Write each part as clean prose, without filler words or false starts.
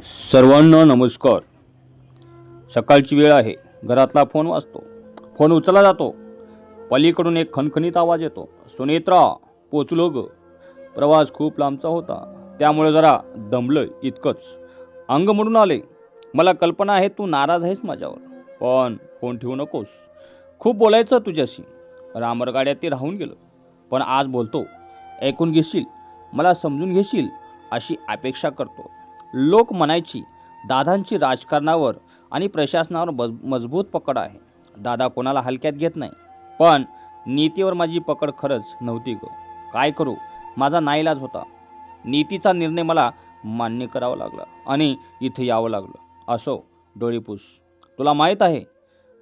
सर्वांना नमस्कार. सकाळची वेळ आहे. घरातला फोन वाजतो. फोन उचलला जातो. पलीकडून एक खणखणीत आवाज येतो. सुनेत्रा, पोचलो ग. प्रवास खूप लांबचा होता, त्यामुळे जरा दमलंय इतकंच. अंग मोडून आले. मला कल्पना आहे तू नाराज आहेस माझ्यावर, पण फोन ठेवू नकोस. खूप बोलायचं तुझ्याशी. रामरगाड्यात ते राहून गेलं, पण आज बोलतो. ऐकून घेशील, मला समजून घेशील अशी अपेक्षा करतो. लोक म्हणायची दादांची राजकारणावर आणि प्रशासनावर मजबूत पकड आहे. दादा कोणाला हलक्यात घेत नाही, पण नीतीवर माझी पकड खरंच नव्हती ग. काय करू, माझा नाईलाज होता. नीतीचा निर्णय मला मान्य करावा लागला आणि इथे यावं लागलं. असो, डोळीपूस. तुला माहीत आहे,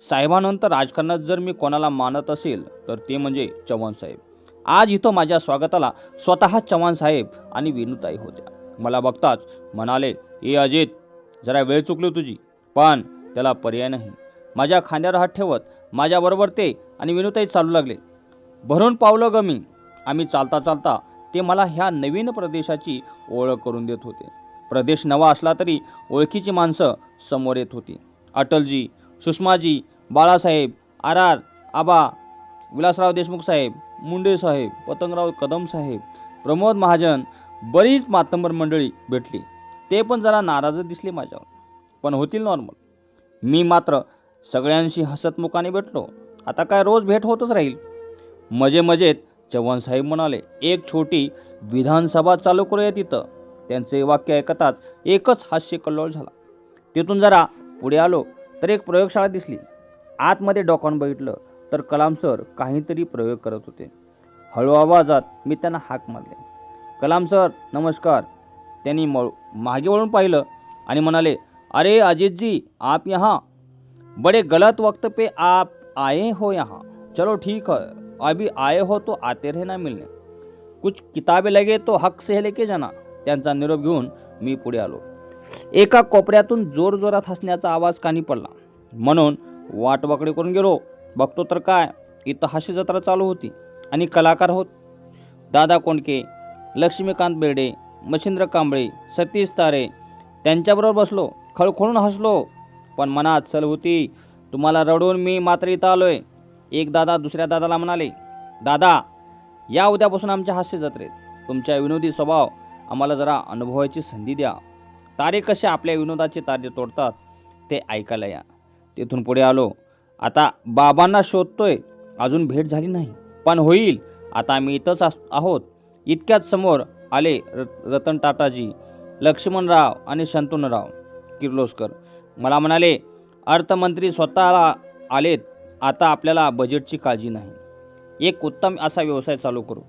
साहेबांनंतर राजकारणात जर मी कोणाला मानत असेल तर ते म्हणजे चव्हाण साहेब. आज इथं माझ्या स्वागताला स्वतः चव्हाण साहेब आणि विनुताई होत्या. मला बघताच म्हणाले, ए अजित, जरा वेळ चुकली तुझी. पण त्याला पर्याय नाही. माझ्या खांद्यावर हात ठेवत माझ्याबरोबर ते आणि विनुताई चालू लागले. भरून पावलं ग मी. आम्ही चालता चालता ते मला ह्या नवीन प्रदेशाची ओळख करून देत होते. प्रदेश नवा असला तरी ओळखीची माणसं समोर येत होती. अटलजी, सुषमाजी, बाळासाहेब, आर आबा, विलासराव देशमुख साहेब, मुंडे साहेब, पतंगराव कदम साहेब, प्रमोद महाजन, बरीच मातंबर मंडळी भेटली. ते पण जरा नाराज दिसले माझ्यावर, पण होतील नॉर्मल. मी मात्र सगळ्यांशी हसतमुखाने भेटलो. आता काय रोज भेट होतच राहील. मजेत चव्हाण साहेब म्हणाले, एक छोटी विधानसभा चालू करूया तिथं. त्यांचे वाक्य ऐकताच एकच हास्य कल्लोळ झाला. तिथून जरा पुढे आलो तर एक प्रयोगशाळा दिसली. आतमध्ये डोकावून बघितलं तर कलाम सर काहीतरी प्रयोग करत होते. हळू आवाजात मी त्यांना हाक मारले, कलाम सर नमस्कार. त्यांनी मागे वळून पाहिलं आणि म्हणाले, अरे अजीत जी, आप यहाँ बड़े गलत वक्त पे आप आए हो. यहाँ चलो ठीक है, अभी आए हो तो आते रहना मिलने. कुछ किताबें लगे तो हक से लेके जाना. त्यांचा निरोप घेऊन मी पुढे आलो. एका कोपऱ्यातून जोरजोरात हसण्याचा आवाज कानी पडला, म्हणून वाटवाकडे करून गेलो. बघतो तर काय, इथं हास्य जत्रा चालू होती आणि कलाकार होत. दादा कोंडके, लक्ष्मीकांत बेर्डे, मच्छिंद्र कांबळे, सतीश तारे. त्यांच्याबरोबर बसलो. खळखळून हसलो, पण मनात सल होती. तुम्हाला रडून मी मात्र इथं आलोय. एक दादा दुसऱ्या दादाला म्हणाले, दादा, या उद्यापासून आमच्या हास्य जत्रेत. तुमच्या विनोदी स्वभाव आम्हाला जरा अनुभवायची संधी द्या. तारे कसे आपल्या विनोदाचे तारे तोडतात ते ऐकायला या. तिथून पुढे आलो. आता बाबांना शोधतोय. अजून भेट झाली नाही, पण होईल. आता आम्ही इथंच आहोत. इतक्यात समोर आले रतन टाटाजी, लक्ष्मणराव आणि शंतनुराव किर्लोस्कर. मला म्हणाले, अर्थमंत्री स्वतःला आलेत. आता आपल्याला बजेटची काळजी नाही. एक उत्तम असा व्यवसाय चालू करू.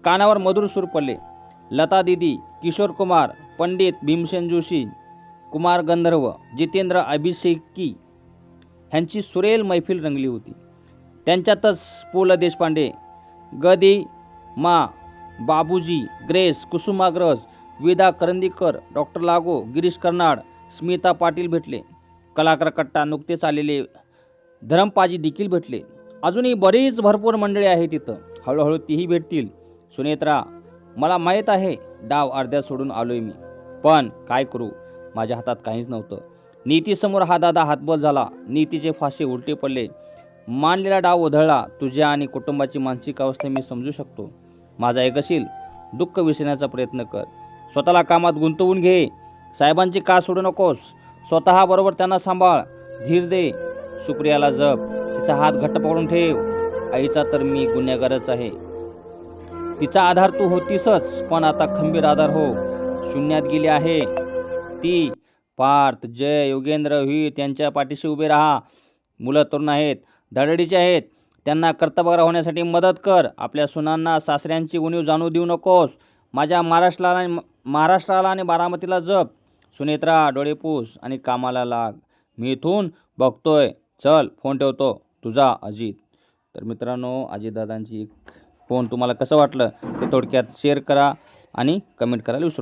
कानावर मधुर सूर पडले. लता दीदी, किशोर कुमार, पंडित भीमसेन जोशी, कुमार गंधर्व, जितेंद्र अभिषेकी ह्यांची सुरेल मैफिल रंगली होती. त्यांच्यातच पु ल देशपांडे, गदी मा, बाबूजी, ग्रेस, कुसुमाग्रज, विदा करंदीकर, डॉक्टर लागो, गिरीश कर्नाड, स्मिता पाटील भेटले. कलाकार कट्टा नुकतेच आलेले धरमपाजी देखील भेटले. अजूनही बरीच भरपूर मंडळी आहे तिथं. हळूहळू तीही भेटतील. सुनेत्रा, मला माहीत आहे डाव अर्ध्यात सोडून आलोय मी, पण काय करू, माझ्या हातात काहीच नव्हतं. नीतीसमोर हा दादा हातबल झाला. नीतीचे फासे उलटे पडले. मांडलेला डाव उधळला. तुझ्या आणि कुटुंबाची मानसिक अवस्था मी समजू शकतो. माझा ऐकशील, दुःख विसरण्याचा प्रयत्न कर. स्वतःला कामात गुंतवून घे. साहेबांची का सोडू नकोस. स्वतः बरोबर त्यांना सांभाळ. धीर दे. सुप्रियाला जप. तिचा हात घट्ट पकडून ठेव. आईचा तर मी गुन्हेगारच आहे. तिचा आधार तू होतीसच, पण आता खंबीर आधार हो. शून्यात गेली आहे ती. पार्थ, जय, योगेंद्र, व्ही त्यांच्या पाठीशी उभे राहा. मुलं तरुण आहेत, धडडीचे आहेत. त्यांना कर्तबगार होण्यासाठी मदत कर. आपल्या सुनांना सासऱ्यांची उणीव जाणू देऊ नकोस. माझ्या महाराष्ट्राला आणि बारामतीला जप. सुनेत्रा, डोळेपूस आणि कामाला लाग. मी इथून बघतोय. चल, फोन ठेवतो. तुझा अजित. तर मित्रांनो, अजितदादांची फोन तुम्हाला कसं वाटलं ते थोडक्यात शेअर करा आणि कमेंट करायला विसरू नका.